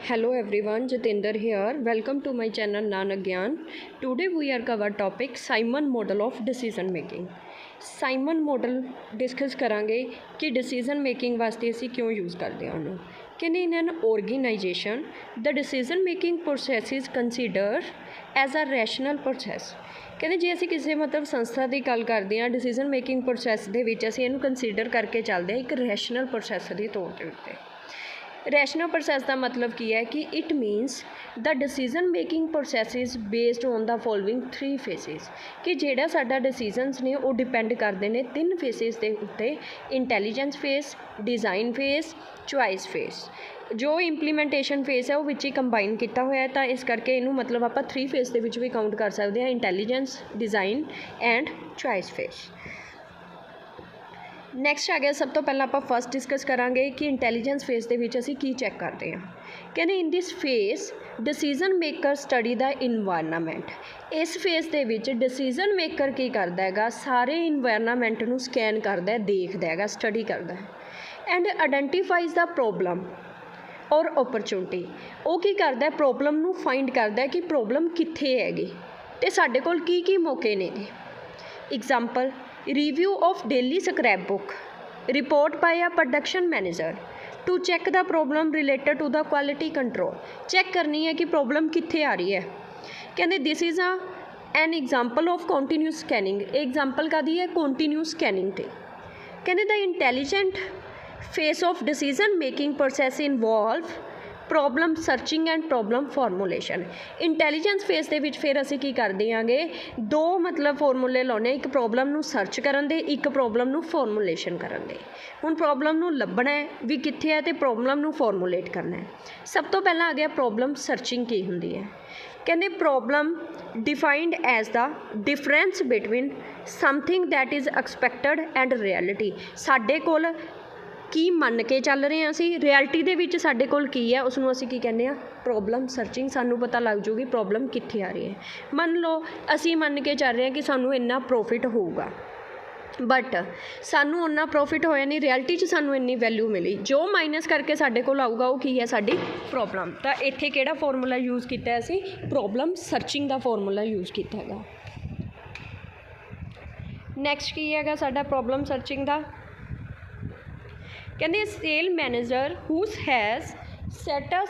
Hello everyone, Jatinder here. Welcome to my channel Nanak Gyan. Today we are cover topic Simon model of decision making. Simon model discuss ਕਰਾਂਗੇ ਕਿ decision making ਵਾਸਤੇ ਅਸੀਂ ਕਿਉਂ use ਕਰਦੇ ਹਾਂ ਉਹਨੂੰ। ਕਹਿੰਦੇ in an organisation the decision making process is consider as a rational process. ਕਹਿੰਦੇ ਜੇ ਅਸੀਂ ਕਿਸੇ ਸੰਸਥਾ ਦੀ ਗੱਲ ਕਰਦੇ ਹਾਂ ਡਿਸੀਜ਼ਨ ਮੇਕਿੰਗ ਪ੍ਰੋਸੈਸ ਦੇ ਵਿੱਚ ਅਸੀਂ ਇਹਨੂੰ ਕੰਸੀਡਰ ਕਰਕੇ ਚੱਲਦੇ ਹਾਂ ਇੱਕ ਰੈਸ਼ਨਲ ਪ੍ਰੋਸੈਸ ਦੇ ਤੌਰ ਦੇ ਉੱਤੇ। ਰੈਸ਼ਨਲ ਪ੍ਰੋਸੈਸ ਦਾ ਮਤਲਬ ਕੀ ਹੈ ਕਿ it means the decision making process is based on the following 3 phases ਕਿ ਜਿਹੜਾ ਸਾਡਾ ਡਿਸੀਜ਼ਨਸ ਨੇ ਉਹ ਡਿਪੈਂਡ ਕਰਦੇ ਨੇ 3 ਫੇਸਿਸ ਦੇ ਉੱਤੇ, intelligence face, design face, choice face. ਜੋ ਇੰਪਲੀਮੈਂਟੇਸ਼ਨ ਫੇਸ ਹੈ ਉਹ ਵਿੱਚ ਹੀ ਕੰਬਾਈਨ ਕੀਤਾ ਹੋਇਆ ਹੈ, ਤਾਂ ਇਸ ਕਰਕੇ ਇਹਨੂੰ ਆਪਾਂ 3 ਫੇਸ ਦੇ ਵਿੱਚ ਵੀ ਕਾਊਂਟ ਕਰ ਸਕਦੇ ਹਾਂ, intelligence, design and choice face. Next ਆ ਗਿਆ ਸਭ ਤੋਂ ਪਹਿਲਾਂ ਆਪਾਂ ਫਸਟ ਡਿਸਕਸ ਕਰਾਂਗੇ ਕਿ ਇੰਟੈਲੀਜੈਂਸ ਫੇਸ ਦੇ ਵਿੱਚ ਅਸੀਂ ਕੀ ਚੈੱਕ ਕਰਦੇ ਹਾਂ। ਕਹਿੰਦੇ ਇਨ ਦਿਸ ਫੇਸ ਡਿਸੀਜ਼ਨ ਮੇਕਰ ਸਟੱਡੀ ਦਾ ਇਨਵਾਇਰਨਮੈਂਟ। ਇਸ ਫੇਸ ਦੇ ਵਿੱਚ ਡਿਸੀਜ਼ਨ ਮੇਕਰ ਕੀ ਕਰਦਾ ਹੈਗਾ, ਸਾਰੇ ਇਨਵਾਇਰਨਮੈਂਟ ਨੂੰ ਸਕੈਨ ਕਰਦਾ ਹੈ, ਦੇਖਦਾ ਹੈਗਾ, ਸਟੱਡੀ ਕਰਦਾ ਹੈ ਐਂਡ ਆਇਡੈਂਟੀਫਾਈਜ਼ ਦਾ ਪ੍ਰੋਬਲਮ ਔਰ ਓਪਰਚੁਨਿਟੀ। ਉਹ ਕੀ ਕਰਦਾ, ਪ੍ਰੋਬਲਮ ਨੂੰ ਫਾਈਂਡ ਕਰਦਾ ਕਿ ਪ੍ਰੋਬਲਮ ਕਿੱਥੇ ਹੈਗੀ ਅਤੇ ਸਾਡੇ ਕੋਲ ਕੀ ਕੀ ਮੌਕੇ ਨੇਗੇ। Example review of daily scrapbook report by a production manager to check the problem related to the quality control। Check करनी है कि प्रॉब्लम कित्थे आ रही है। कहते this is an example of continuous scanning. Example कादी है कॉन्टीन्यूस स्कैनिंग ते। कहते the intelligent phase of decision making process involve problem searching and problem formulation. Intelligence phase ਦੇ ਵਿੱਚ ਫਿਰ ਅਸੀਂ ਕੀ ਕਰਦੇ ਆਂਗੇ, ਦੋ ਫਾਰਮੂਲੇ ਲਾਉਣੇ, ਇੱਕ ਪ੍ਰੋਬਲਮ ਨੂੰ ਸਰਚ ਕਰਨ ਦੇ, ਇੱਕ ਪ੍ਰੋਬਲਮ ਨੂੰ ਫਾਰਮੂਲੇਸ਼ਨ ਕਰਨ ਦੇ। ਹੁਣ ਪ੍ਰੋਬਲਮ ਨੂੰ ਲੱਭਣਾ ਹੈ ਵੀ ਕਿੱਥੇ ਹੈ ਅਤੇ ਪ੍ਰੋਬਲਮ ਨੂੰ ਫਾਰਮੂਲੇਟ ਕਰਨਾ ਹੈ। ਸਭ ਤੋਂ ਪਹਿਲਾਂ ਆ ਗਿਆ ਪ੍ਰੋਬਲਮ ਸਰਚਿੰਗ ਕੀ ਹੁੰਦੀ ਹੈ। ਕਹਿੰਦੇ problem defined as the difference between something that is expected and reality. ਸਾਡੇ ਕੋਲ ਕੀ ਮੰਨ ਕੇ ਚੱਲ ਰਹੇ ਹਾਂ ਅਸੀਂ, ਰਿਐਲਿਟੀ ਦੇ ਵਿੱਚ ਸਾਡੇ ਕੋਲ ਕੀ ਹੈ, ਉਸ ਨੂੰ ਅਸੀਂ ਕੀ ਕਹਿੰਦੇ ਹਾਂ, ਪ੍ਰੋਬਲਮ ਸਰਚਿੰਗ। ਸਾਨੂੰ ਪਤਾ ਲੱਗ ਜੂਗੀ ਪ੍ਰੋਬਲਮ ਕਿੱਥੇ ਆ ਰਹੀ ਹੈ। ਮੰਨ ਲਓ ਅਸੀਂ ਮੰਨ ਕੇ ਚੱਲ ਰਹੇ ਹਾਂ ਕਿ ਸਾਨੂੰ ਇੰਨਾ ਪ੍ਰੋਫਿਟ ਹੋਊਗਾ, ਬਟ ਸਾਨੂੰ ਓਨਾ ਪ੍ਰੋਫਿਟ ਹੋਇਆ ਨਹੀਂ, ਰਿਐਲਿਟੀ 'ਚ ਸਾਨੂੰ ਇੰਨੀ ਵੈਲਿਊ ਮਿਲੀ, ਜੋ ਮਾਈਨਸ ਕਰਕੇ ਸਾਡੇ ਕੋਲ ਆਊਗਾ ਉਹ ਕੀ ਹੈ, ਸਾਡੀ ਪ੍ਰੋਬਲਮ। ਤਾਂ ਇੱਥੇ ਕਿਹੜਾ ਫਾਰਮੂਲਾ ਯੂਜ਼ ਕੀਤਾ ਅਸੀਂ, ਪ੍ਰੋਬਲਮ ਸਰਚਿੰਗ ਦਾ ਫਾਰਮੂਲਾ ਯੂਜ਼ ਕੀਤਾ ਹੈਗਾ। ਨੈਕਸਟ ਕੀ ਹੈਗਾ ਸਾਡਾ ਪ੍ਰੋਬਲਮ ਸਰਚਿੰਗ ਦਾ। ਕਹਿੰਦੇ sale manager whose has set a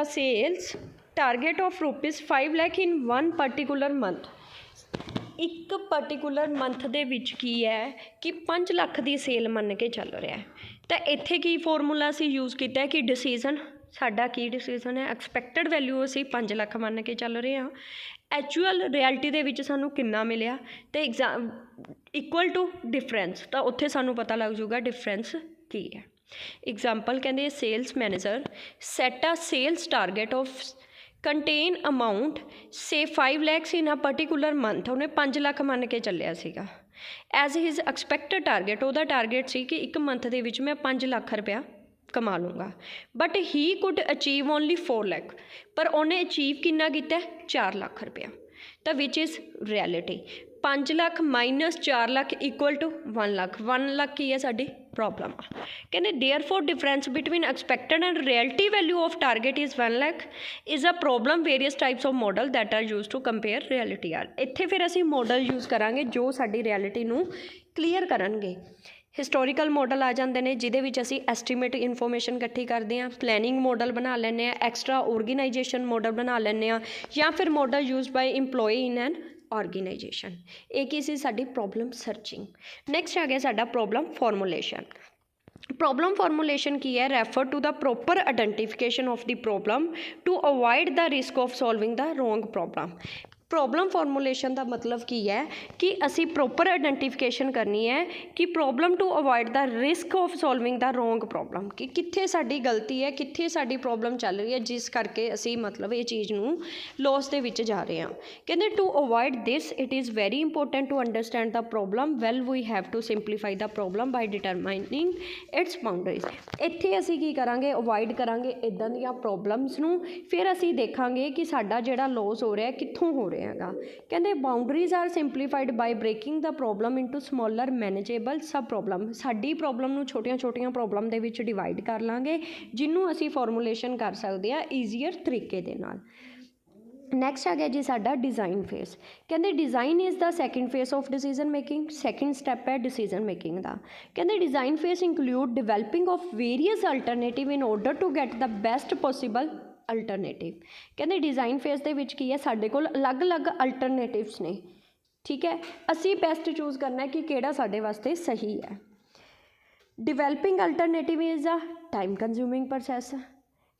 sales target of ₹5 lakh in 1 particular month. ਇੱਕ ਪਰਟੀਕੂਲਰ ਮੰਥ ਦੇ ਵਿੱਚ ਕੀ ਹੈ ਕਿ 5 ਲੱਖ ਦੀ ਸੇਲ ਮੰਨ ਕੇ ਚੱਲ ਰਿਹਾ ਹੈ। ਤਾਂ ਇੱਥੇ ਕੀ ਫਾਰਮੂਲਾ ਅਸੀਂ ਯੂਜ਼ ਕੀਤਾ ਕਿ ਡਿਸੀਜ਼ਨ ਸਾਡਾ ਕੀ ਡਿਸੀਜ਼ਨ ਹੈ, ਐਕਸਪੈਕਟਡ ਵੈਲਿਊ ਅਸੀਂ 5 ਲੱਖ ਮੰਨ ਕੇ ਚੱਲ ਰਹੇ ਹਾਂ, ਐਕਚੁਅਲ ਰਿਐਲਿਟੀ ਦੇ ਵਿੱਚ ਸਾਨੂੰ ਕਿੰਨਾ ਮਿਲਿਆ ਅਤੇ ਇਕੁਅਲ ਟੂ ਡਿਫਰੈਂਸ। ਤਾਂ ਉੱਥੇ ਸਾਨੂੰ ਪਤਾ ਲੱਗ ਜੂਗਾ ਡਿਫਰੈਂਸ ਕੀ ਹੈ। ਐਗਜ਼ਾਮਪਲ ਕਹਿੰਦੇ sales manager set a sales target of certain amount say 5 lakh in a particular month. ਉਹਨੇ 5 ਲੱਖ ਮੰਨ ਕੇ ਚੱਲਿਆ ਸੀਗਾ ਐਜ਼ ਹਿਜ਼ ਐਕਸਪੈਕਟਡ ਟਾਰਗੇਟ। ਉਹਦਾ ਟਾਰਗੇਟ ਸੀ ਕਿ ਇੱਕ ਮੰਥ ਦੇ ਵਿੱਚ ਮੈਂ 5 ਲੱਖ ਰੁਪਇਆ ਕਮਾ ਲੂੰਗਾ, but he could achieve only 4 lakh. ਪਰ ਉਹਨੇ ਅਚੀਵ ਕਿੰਨਾ ਕੀਤਾ, 4 ਲੱਖ ਰੁਪਇਆ। ਤਾਂ which is reality. 5 lakh minus 4 lakh equal to 1 lakh. 1 lakh ਕੀ ਹੈ ਸਾਡੀ ਪ੍ਰੋਬਲਮ ਆ। ਕਹਿੰਦੇ therefore difference between expected and reality value of target is 1 lakh is a problem various types of model that are use to compare reality are. ਇੱਥੇ ਫਿਰ ਅਸੀਂ model use ਕਰਾਂਗੇ ਜੋ ਸਾਡੀ ਰਿਐਲਿਟੀ ਨੂੰ ਕਲੀਅਰ ਕਰਨਗੇ। ਹਿਸਟੋਰੀਕਲ ਮੋਡਲ ਆ ਜਾਂਦੇ ਨੇ ਜਿਹਦੇ ਵਿੱਚ ਅਸੀਂ ਐਸਟੀਮੇਟ ਇਨਫੋਰਮੇਸ਼ਨ ਇਕੱਠੀ ਕਰਦੇ ਹਾਂ, ਪਲੈਨਿੰਗ ਮੋਡਲ ਬਣਾ ਲੈਂਦੇ ਹਾਂ, ਐਕਸਟਰਾ ਔਰਗੇਨਾਈਜੇਸ਼ਨ ਮੋਡਲ ਬਣਾ ਲੈਂਦੇ ਹਾਂ, ਜਾਂ ਫਿਰ ਮੋਡਲ ਯੂਜ਼ ਬਾਈ ਇੰਪਲੋਈ ਇਨ ਐਨ ਔਰਗੇਨਾਈਜੇਸ਼ਨ। ਇਹ ਕੀ ਸੀ ਸਾਡੀ ਪ੍ਰੋਬਲਮ ਸਰਚਿੰਗ। ਨੈਕਸਟ ਆ ਗਿਆ ਸਾਡਾ ਪ੍ਰੋਬਲਮ ਫਾਰਮੂਲੇਸ਼ਨ। ਪ੍ਰੋਬਲਮ ਫਾਰਮੂਲੇਸ਼ਨ ਕੀ ਹੈ, refer to the proper identification of the problem to avoid the risk of solving the wrong problem. Problem formulation ਦਾ ਮਤਲਬ ਕੀ ਹੈ ਕਿ ਅਸੀਂ ਪ੍ਰੋਪਰ ਆਇਡੈਂਟੀਫਿਕੇਸ਼ਨ ਕਰਨੀ ਹੈ ਕਿ problem to avoid the risk of solving the wrong problem, ਕਿ ਕਿੱਥੇ ਸਾਡੀ ਗਲਤੀ ਹੈ, ਕਿੱਥੇ ਸਾਡੀ ਪ੍ਰੋਬਲਮ ਚੱਲ ਰਹੀ ਹੈ ਜਿਸ ਕਰਕੇ ਅਸੀਂ ਇਹ ਚੀਜ਼ ਨੂੰ ਲੋਸ ਦੇ ਵਿੱਚ ਜਾ ਰਹੇ ਹਾਂ। ਕਹਿੰਦੇ to avoid this it is very important to understand the problem well we have to simplify the problem by determining its boundaries. ਇੱਥੇ ਅਸੀਂ ਕੀ ਕਰਾਂਗੇ, ਅਵੋਇਡ ਕਰਾਂਗੇ ਇੱਦਾਂ ਦੀਆਂ ਪ੍ਰੋਬਲਮਸ ਨੂੰ। ਫਿਰ ਅਸੀਂ ਦੇਖਾਂਗੇ ਕਿ ਸਾਡਾ ਜਿਹੜਾ ਲੋਸ ਹੋ ਰਿਹਾ ਕਿੱਥੋਂ ਹੋ ਰਿਹਾ। ਰਹੇ ਹੈਗਾ। ਕਹਿੰਦੇ ਬਾਉਂਡਰੀਜ਼ ਆਰ ਸਿੰਪਲੀਫਾਈਡ ਬਾਈ ਬ੍ਰੇਕਿੰਗ ਦਾ ਪ੍ਰੋਬਲਮ ਇਨਟੂ ਸਮੋਲਰ ਮੈਨੇਜੇਬਲ ਸਬ ਪ੍ਰੋਬਲਮ। ਸਾਡੀ ਪ੍ਰੋਬਲਮ ਨੂੰ ਛੋਟੀਆਂ ਛੋਟੀਆਂ ਪ੍ਰੋਬਲਮ ਦੇ ਵਿੱਚ ਡਿਵਾਈਡ ਕਰ ਲਾਂਗੇ, ਜਿਹਨੂੰ ਅਸੀਂ ਫਾਰਮੂਲੇਸ਼ਨ ਕਰ ਸਕਦੇ ਹਾਂ ਈਜ਼ੀਅਰ ਤਰੀਕੇ ਦੇ ਨਾਲ। ਨੈਕਸਟ ਆ ਗਿਆ ਜੀ ਸਾਡਾ ਡਿਜ਼ਾਈਨ ਫੇਸ। ਕਹਿੰਦੇ design is the second phase of decision making. Second step ਹੈ ਡਿਸੀਜ਼ਨ ਮੇਕਿੰਗ ਦਾ। ਕਹਿੰਦੇ design phase include developing of various alternative in order to get the best possible alternative. ਕਹਿੰਦੇ ਡਿਜ਼ਾਈਨ ਫੇਸ ਦੇ ਵਿੱਚ ਕੀ ਹੈ, ਸਾਡੇ ਕੋਲ ਅਲੱਗ-ਅਲੱਗ ਅਲਟਰਨੇਟਿਵਸ ਨੇ, ਠੀਕ ਹੈ, ਅਸੀਂ ਬੈਸਟ ਚੂਜ਼ ਕਰਨਾ ਕਿ ਕਿਹੜਾ ਸਾਡੇ ਵਾਸਤੇ ਸਹੀ ਹੈ। Developing alternative is a time consuming process.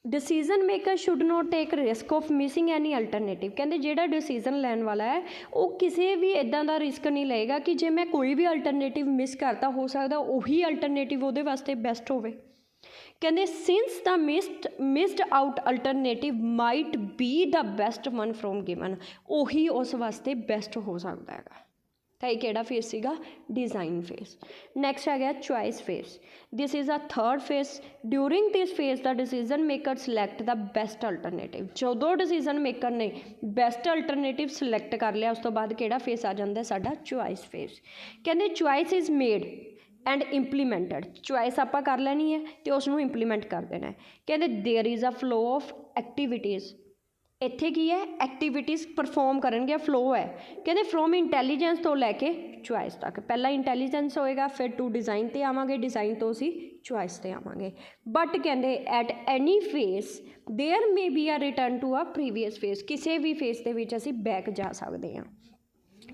Decision maker should not take risk of missing any alternative. ਕਹਿੰਦੇ ਜਿਹੜਾ ਡਿਸੀਜ਼ਨ ਲੈਣ ਵਾਲਾ ਹੈ ਉਹ ਕਿਸੇ ਵੀ ਇੱਦਾਂ ਦਾ ਰਿਸਕ ਨਹੀਂ ਲਏਗਾ ਕਿ ਜੇ ਮੈਂ ਕੋਈ ਵੀ ਅਲਟਰਨੇਟਿਵ ਮਿਸ ਕਰਤਾ, ਹੋ ਸਕਦਾ ਉਹੀ ਅਲਟਰਨੇਟਿਵ ਉਹਦੇ ਵਾਸਤੇ ਬੈਸਟ ਹੋਵੇ। ਕਹਿੰਦੇ since the missed out alternative might B the best one from given. ਉਹੀ ਉਸ ਵਾਸਤੇ ਬੈਸਟ ਹੋ ਸਕਦਾ ਹੈਗਾ। ਤਾਂ ਇਹ ਕਿਹੜਾ ਫੇਸ ਸੀਗਾ, ਡਿਜ਼ਾਈਨ ਫੇਸ। ਨੈਕਸਟ ਆ ਗਿਆ choice phase. This is a third phase. During this phase the decision maker select the best alternative. ਜਦੋਂ ਡਿਸੀਜ਼ਨ ਮੇਕਰ ਨੇ ਬੈਸਟ ਅਲਟਰਨੇਟਿਵ ਸਿਲੈਕਟ ਕਰ ਲਿਆ, ਉਸ ਤੋਂ ਬਾਅਦ ਕਿਹੜਾ ਫੇਸ ਆ ਜਾਂਦਾ ਸਾਡਾ, ਚੁਆਇਸ ਫੇਸ। ਕਹਿੰਦੇ choice is made and implemented. Choice ਆਪਾਂ ਕਰ ਲੈਣੀ ਹੈ ਅਤੇ ਉਸ ਨੂੰ ਇੰਪਲੀਮੈਂਟ ਕਰ ਦੇਣਾ। ਕਹਿੰਦੇ there is a flow of activities. ਇੱਥੇ ਕੀ ਹੈ, ਐਕਟੀਵਿਟੀਜ਼ ਪਰਫੋਰਮ ਕਰਨਗੇ, ਫਲੋ ਹੈ। ਕਹਿੰਦੇ ਫਰੋਮ ਇੰਟੈਲੀਜੈਂਸ ਤੋਂ ਲੈ ਕੇ ਚੁਆਇਸ ਤੱਕ। ਪਹਿਲਾਂ ਇੰਟੈਲੀਜੈਂਸ ਹੋਏਗਾ, ਫਿਰ ਟੂ ਡਿਜ਼ਾਈਨ 'ਤੇ ਆਵਾਂਗੇ, ਡਿਜ਼ਾਈਨ ਤੋਂ ਅਸੀਂ ਚੁਆਇਸ 'ਤੇ ਆਵਾਂਗੇ। ਬਟ ਕਹਿੰਦੇ at any phase there may be a return to a previous phase. ਕਿਸੇ ਵੀ ਫੇਸ ਦੇ ਵਿੱਚ ਅਸੀਂ ਬੈਕ ਜਾ ਸਕਦੇ ਹਾਂ।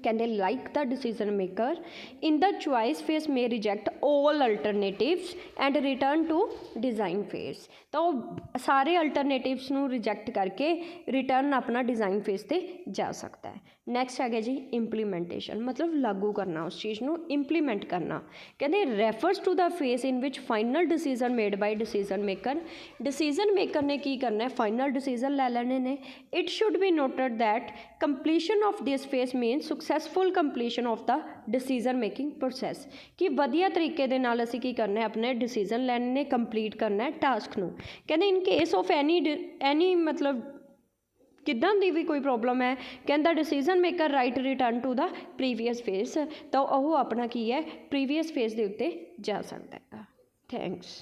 ਕਹਿੰਦੇ like the decision maker in the choice phase may reject all alternatives and return to design phase. ਤਾਂ ਉਹ ਸਾਰੇ ਅਲਟਰਨੇਟਿਵਸ ਨੂੰ ਰਿਜੈਕਟ ਕਰਕੇ ਰਿਟਰਨ ਆਪਣਾ ਡਿਜ਼ਾਈਨ ਫੇਸ 'ਤੇ ਜਾ ਸਕਦਾ ਹੈ। ਨੈਕਸਟ ਹੈਗਾ ਜੀ ਇੰਪਲੀਮੈਂਟੇਸ਼ਨ, ਮਤਲਬ ਲਾਗੂ ਕਰਨਾ, ਉਸ ਚੀਜ਼ ਨੂੰ ਇੰਪਲੀਮੈਂਟ ਕਰਨਾ। ਕਹਿੰਦੇ refers to the phase in which final decision made by decision maker. Decision maker ਨੇ ਕੀ ਕਰਨਾ, ਫਾਈਨਲ ਡਿਸੀਜ਼ਨ ਲੈ ਲੈਣੇ ਨੇ। It should be noted that completion of this phase mean successful completion of the decision making process. ਕਿ ਵਧੀਆ ਤਰੀਕੇ ਦੇ ਨਾਲ ਅਸੀਂ ਕੀ ਕਰਨਾ, ਆਪਣੇ ਡਿਸੀਜ਼ਨ ਲੈਣੇ ਨੇ, ਕੰਪਲੀਟ ਕਰਨਾ ਟਾਸਕ ਨੂੰ। ਕਹਿੰਦੇ ਇਨ ਕੇਸ ਆਫ ਐਨੀ ਮਤਲਬ ਕਿੱਦਾਂ ਦੀ ਵੀ ਕੋਈ ਪ੍ਰੋਬਲਮ ਹੈ, ਕਹਿੰਦਾ decision maker right return to the previous phase. ਤਾਂ ਉਹ ਆਪਣਾ ਕੀ ਹੈ, ਪ੍ਰੀਵੀਅਸ ਫੇਸ ਦੇ ਉੱਤੇ ਜਾ ਸਕਦਾ ਹੈਗਾ। ਥੈਂਕਸ।